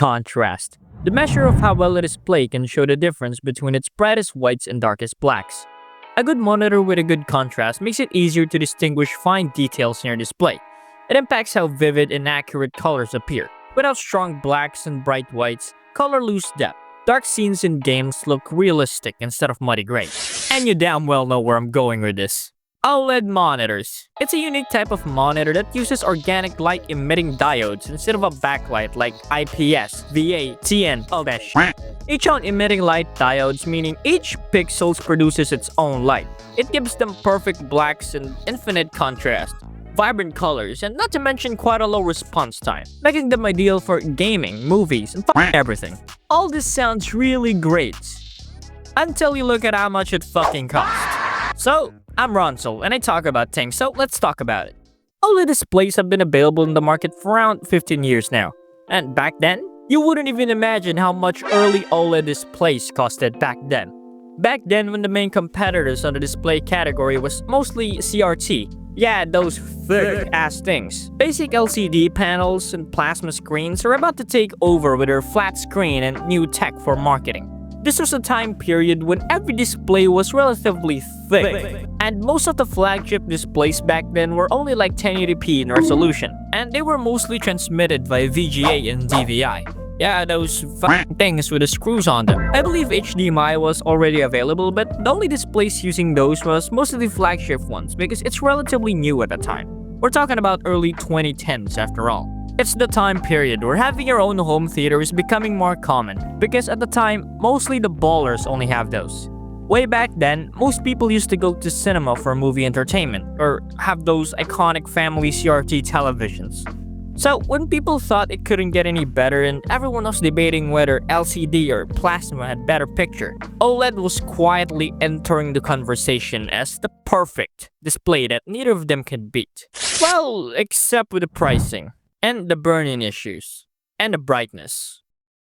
contrast. The measure of how well a display can show the difference between its brightest whites and darkest blacks. A good monitor with a good contrast makes it easier to distinguish fine details in your display. It impacts how vivid and accurate colors appear. Without strong blacks and bright whites, color lose depth. Dark scenes in games look realistic instead of muddy gray. And you damn well know where I'm going with this. OLED monitors. It's a unique type of monitor that uses organic light-emitting diodes instead of a backlight like IPS, VA, TN, all that shit. Each own emitting light diodes, meaning each pixel produces its own light. It gives them perfect blacks and infinite contrast, vibrant colors, and not to mention quite a low response time, making them ideal for gaming, movies, and everything. All this sounds really great until you look at how much it fucking costs. So, I'm Ronsel, and I talk about things, so let's talk about it. OLED displays have been available in the market for around 15 years now. And back then, you wouldn't even imagine how much early OLED displays costed back then. Back then, when the main competitors on the display category was mostly CRT. Yeah, those thick-ass things. Basic LCD panels and plasma screens are about to take over with their flat screen and new tech for marketing. This was a time period when every display was relatively thick, and most of the flagship displays back then were only like 1080p in resolution, and they were mostly transmitted via VGA and DVI. Yeah, those things with the screws on them. I believe HDMI was already available, but the only displays using those was mostly the flagship ones because it's relatively new at the time. We're talking about early 2010s after all. It's the time period where having your own home theater is becoming more common because at the time, mostly the ballers only have those. Way back then, most people used to go to cinema for movie entertainment or have those iconic family CRT televisions. So when people thought it couldn't get any better and everyone was debating whether LCD or plasma had better picture, OLED was quietly entering the conversation as the perfect display that neither of them can beat. Well, except with the pricing, and the burn-in issues, and the brightness.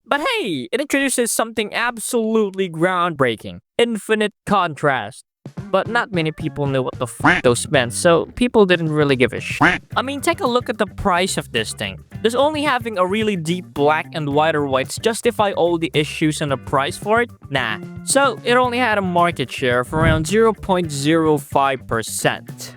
But hey, it introduces something absolutely groundbreaking, infinite contrast. But not many people knew what the fuck those meant, so people didn't really give a shit. I mean, take a look at the price of this thing. Does only having a really deep black and wider whites justify all the issues and the price for it? Nah. So, it only had a market share of around 0.05%.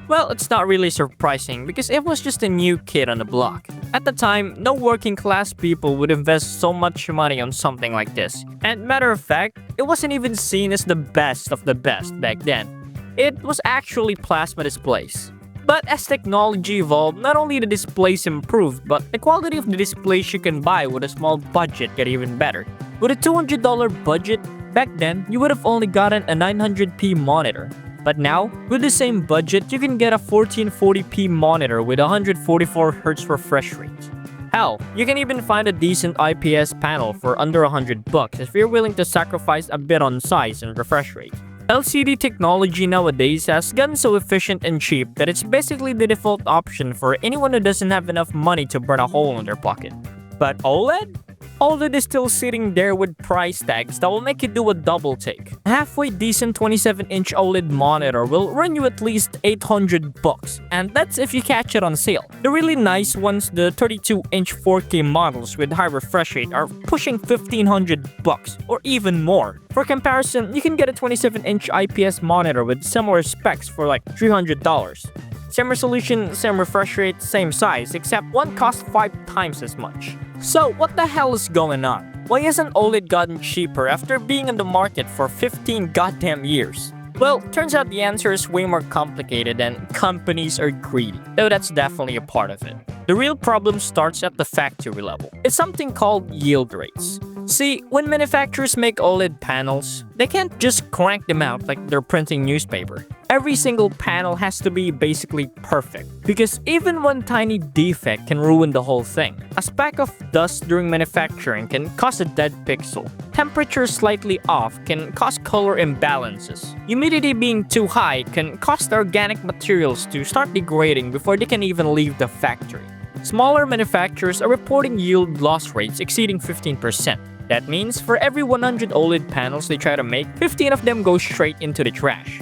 Well, it's not really surprising because it was just a new kid on the block. At the time, no working class people would invest so much money on something like this. And matter of fact, it wasn't even seen as the best of the best back then. It was actually plasma displays. But as technology evolved, not only the displays improved, but the quality of the displays you can buy with a small budget got even better. With a $200 budget, back then, you would have only gotten a 900p monitor. But now, with the same budget, you can get a 1440p monitor with 144Hz refresh rate. Hell, you can even find a decent IPS panel for under $100 if you're willing to sacrifice a bit on size and refresh rate. LCD technology nowadays has gotten so efficient and cheap that it's basically the default option for anyone who doesn't have enough money to burn a hole in their pocket. But OLED? OLED is still sitting there with price tags that will make you do a double take. A halfway decent 27-inch OLED monitor will run you at least $800, and that's if you catch it on sale. The really nice ones, the 32-inch 4K models with high refresh rate, are pushing $1,500 or even more. For comparison, you can get a 27-inch IPS monitor with similar specs for like $300. Same resolution, same refresh rate, same size, except one costs 5 times as much. So, what the hell is going on? Why hasn't OLED gotten cheaper after being on the market for 15 goddamn years? Well, turns out the answer is way more complicated and companies are greedy, though that's definitely a part of it. The real problem starts at the factory level. It's something called yield rates. See, when manufacturers make OLED panels, they can't just crank them out like they're printing newspaper. Every single panel has to be basically perfect, because even one tiny defect can ruin the whole thing. A speck of dust during manufacturing can cause a dead pixel. Temperature slightly off can cause color imbalances. Humidity being too high can cause the organic materials to start degrading before they can even leave the factory. Smaller manufacturers are reporting yield loss rates exceeding 15%. That means for every 100 OLED panels they try to make, 15 of them go straight into the trash.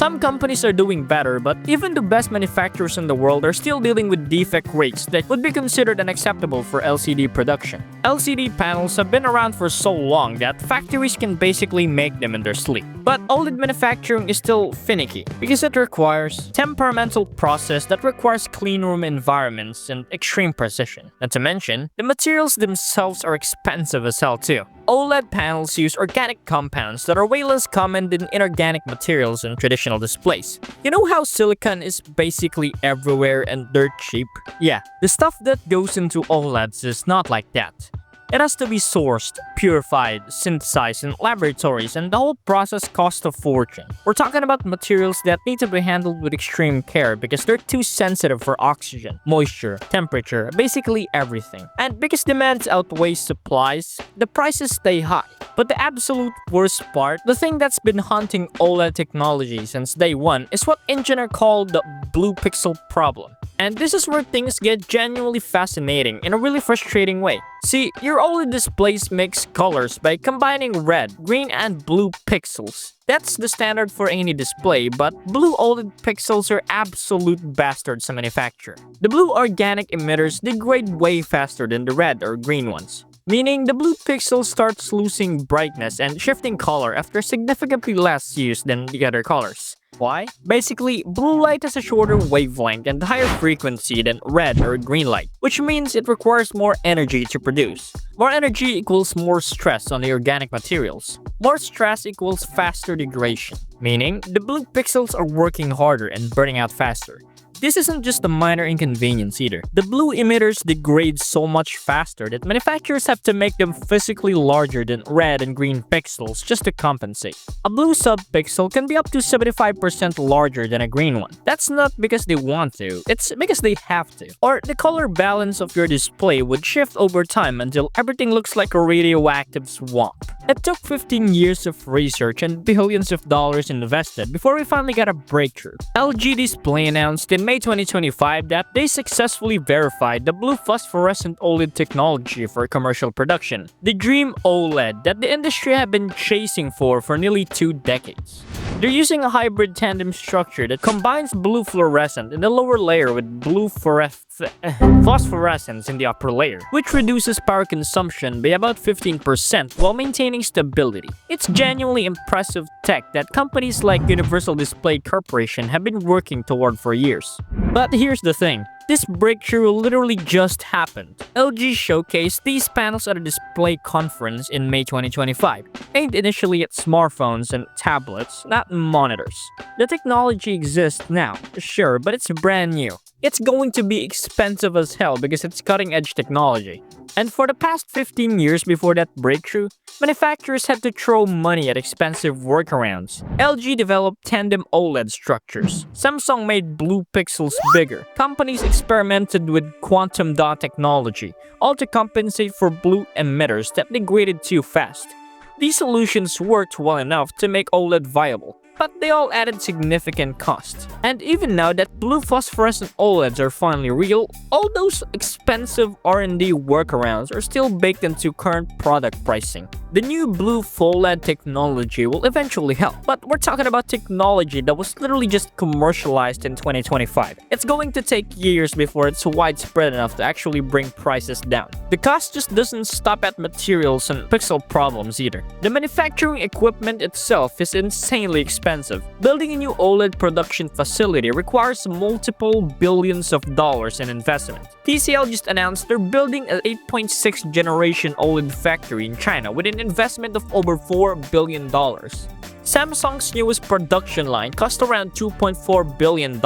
Some companies are doing better, but even the best manufacturers in the world are still dealing with defect rates that would be considered unacceptable for LCD production. LCD panels have been around for so long that factories can basically make them in their sleep. But OLED manufacturing is still finicky because it requires temperamental process that requires cleanroom environments and extreme precision. Not to mention, the materials themselves are expensive as hell too. OLED panels use organic compounds that are way less common than inorganic materials in traditional displays. You know how silicon is basically everywhere and dirt cheap? Yeah, the stuff that goes into OLEDs is not like that. It has to be sourced, purified, synthesized in laboratories, and the whole process costs a fortune. We're talking about materials that need to be handled with extreme care because they're too sensitive for oxygen, moisture, temperature, basically everything. And because demand outweighs supplies, the prices stay high. But the absolute worst part, the thing that's been haunting OLED technology since day one, is what engineers call the blue pixel problem. And this is where things get genuinely fascinating in a really frustrating way. See, your OLED displays mix colors by combining red, green, and blue pixels. That's the standard for any display, but blue OLED pixels are absolute bastards to manufacture. The blue organic emitters degrade way faster than the red or green ones, meaning the blue pixel starts losing brightness and shifting color after significantly less use than the other colors. Why? Basically, blue light has a shorter wavelength and higher frequency than red or green light, which means it requires more energy to produce. More energy equals more stress on the organic materials. More stress equals faster degradation, meaning the blue pixels are working harder and burning out faster. This isn't just a minor inconvenience either. The blue emitters degrade so much faster that manufacturers have to make them physically larger than red and green pixels just to compensate. A blue subpixel can be up to 75% larger than a green one. That's not because they want to, it's because they have to. Or the color balance of your display would shift over time until everything looks like a radioactive swamp. It took 15 years of research and billions of dollars invested before we finally got a breakthrough. LG Display announced in May 2025 that they successfully verified the blue phosphorescent OLED technology for commercial production, the dream OLED that the industry had been chasing for nearly 2 decades. They're using a hybrid tandem structure that combines blue fluorescent in the lower layer with blue phosphorescence in the upper layer, which reduces power consumption by about 15% while maintaining stability. It's genuinely impressive tech that companies like Universal Display Corporation have been working toward for years. But here's the thing. This breakthrough literally just happened. LG showcased these panels at a display conference in May 2025, aimed initially at smartphones and tablets, not monitors. The technology exists now, sure, but it's brand new. It's going to be expensive as hell because it's cutting-edge technology. And for the past 15 years before that breakthrough, manufacturers had to throw money at expensive workarounds. LG developed tandem OLED structures. Samsung made blue pixels bigger. Companies experimented with quantum dot technology, all to compensate for blue emitters that degraded too fast. These solutions worked well enough to make OLED viable, but they all added significant cost. And even now that blue phosphorescent OLEDs are finally real, all those expensive R&D workarounds are still baked into current product pricing. The new blue OLED technology will eventually help, but we're talking about technology that was literally just commercialized in 2025. It's going to take years before it's widespread enough to actually bring prices down. The cost just doesn't stop at materials and pixel problems either. The manufacturing equipment itself is insanely expensive. Building a new OLED production facility requires multiple billions of dollars in investment. TCL just announced they're building an 8.6 generation OLED factory in China with an investment of over $4 billion. Samsung's newest production line cost around $2.4 billion.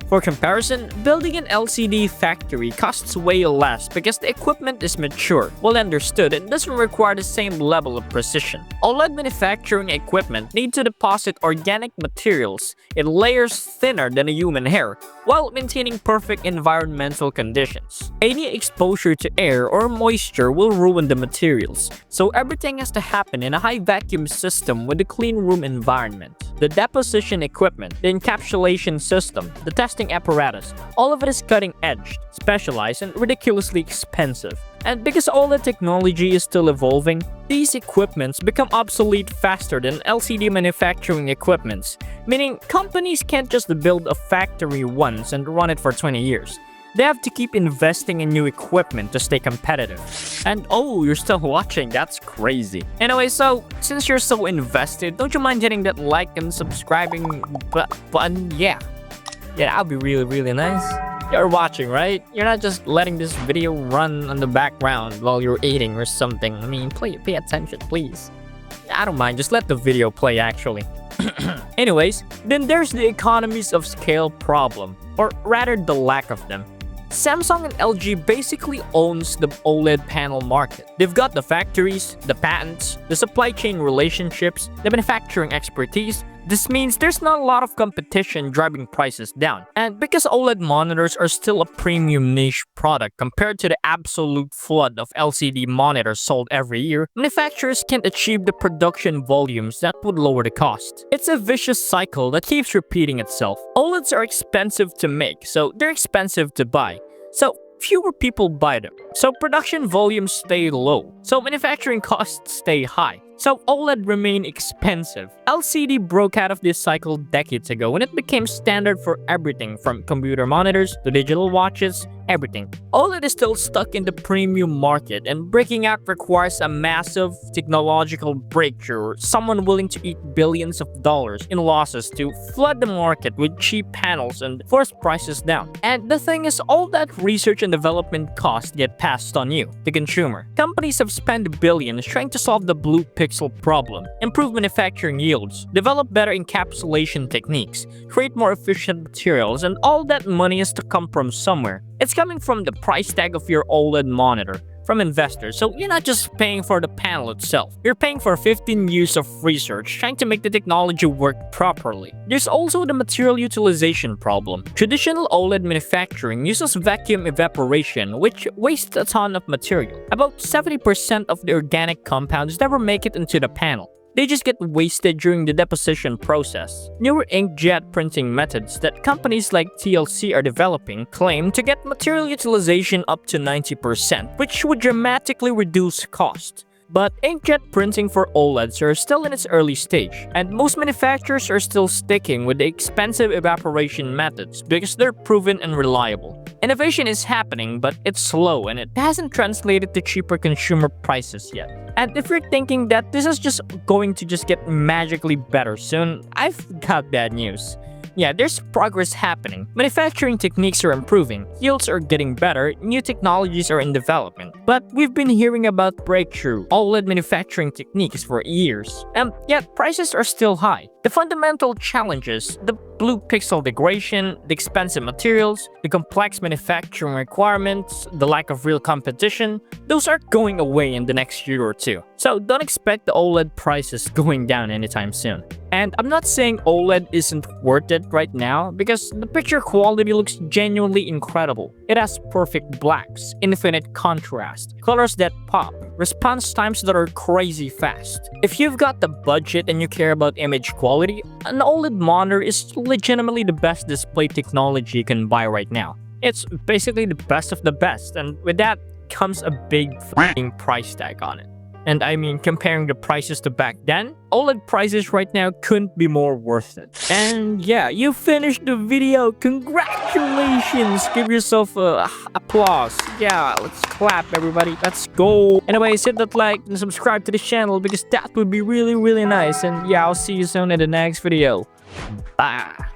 For comparison, building an LCD factory costs way less because the equipment is mature, well understood, and doesn't require the same level of precision. OLED manufacturing equipment need to deposit organic materials in layers thinner than a human hair, while maintaining perfect environmental conditions. Any exposure to air or moisture will ruin the materials, so everything has to happen in a high vacuum system with a clean room environment. The deposition equipment, the encapsulation system, the testing apparatus, all of it is cutting edge, specialized, and ridiculously expensive. And because OLED technology is still evolving, these equipments become obsolete faster than LCD manufacturing equipments, meaning companies can't just build a factory once and run it for 20 years. They have to keep investing in new equipment to stay competitive. And oh, you're still watching, that's crazy. Anyway, so since you're so invested, don't you mind hitting that like and subscribing button? Yeah, that would be really nice. You're watching, right? You're not just letting this video run on the background while you're eating or something. I mean, pay attention, please. I don't mind, just let the video play actually. Anyways, then there's the economies of scale problem, or rather the lack of them. Samsung and LG basically owns the OLED panel market. They've got the factories, the patents, the supply chain relationships, the manufacturing expertise. This means there's not a lot of competition driving prices down. And because OLED monitors are still a premium niche product compared to the absolute flood of LCD monitors sold every year, manufacturers can't achieve the production volumes that would lower the cost. It's a vicious cycle that keeps repeating itself. OLEDs are expensive to make, so they're expensive to buy. So fewer people buy them. So production volumes stay low. So manufacturing costs stay high. So OLED remain expensive. LCD broke out of this cycle decades ago when it became standard for everything from computer monitors to digital watches, everything. OLED is still stuck in the premium market, and breaking out requires a massive technological breakthrough or someone willing to eat billions of dollars in losses to flood the market with cheap panels and force prices down. And the thing is, all that research and development costs get passed on you, the consumer. Companies have spent billions trying to solve the blue pixel problem, improve manufacturing yields, develop better encapsulation techniques, create more efficient materials, and all that money has to come from somewhere. It's coming from the price tag of your OLED monitor, from investors. So you're not just paying for the panel itself, you're paying for 15 years of research trying to make the technology work properly. There's also the material utilization problem. Traditional OLED manufacturing uses vacuum evaporation, which wastes a ton of material. About 70% of the organic compounds never make it into the panel. They just get wasted during the deposition process. Newer inkjet printing methods that companies like TLC are developing claim to get material utilization up to 90%, which would dramatically reduce cost. But inkjet printing for OLEDs are still in its early stage, and most manufacturers are still sticking with the expensive evaporation methods because they're proven and reliable. Innovation is happening, but it's slow and it hasn't translated to cheaper consumer prices yet. And if you're thinking that this is just going to get magically better soon, I've got bad news. Yeah, there's progress happening. Manufacturing techniques are improving, yields are getting better, new technologies are in development. But we've been hearing about breakthrough OLED manufacturing techniques for years, and yet prices are still high. The fundamental challenges, the blue pixel degradation, the expensive materials, the complex manufacturing requirements, the lack of real competition, those aren't going away in the next year or two. So don't expect the OLED prices going down anytime soon. And I'm not saying OLED isn't worth it right now, because the picture quality looks genuinely incredible. It has perfect blacks, infinite contrast, colors that pop, response times that are crazy fast. If you've got the budget and you care about image quality, an OLED monitor is legitimately the best display technology you can buy right now. It's basically the best of the best, and with that comes a big f***ing price tag on it. And I mean, comparing the prices to back then, OLED prices right now couldn't be more worth it. And yeah, you finished the video. Congratulations! Give yourself a applause. Yeah, let's clap, everybody. Let's go. Anyways, hit that like and subscribe to the channel because that would be really nice. And yeah, I'll see you soon in the next video. Bye.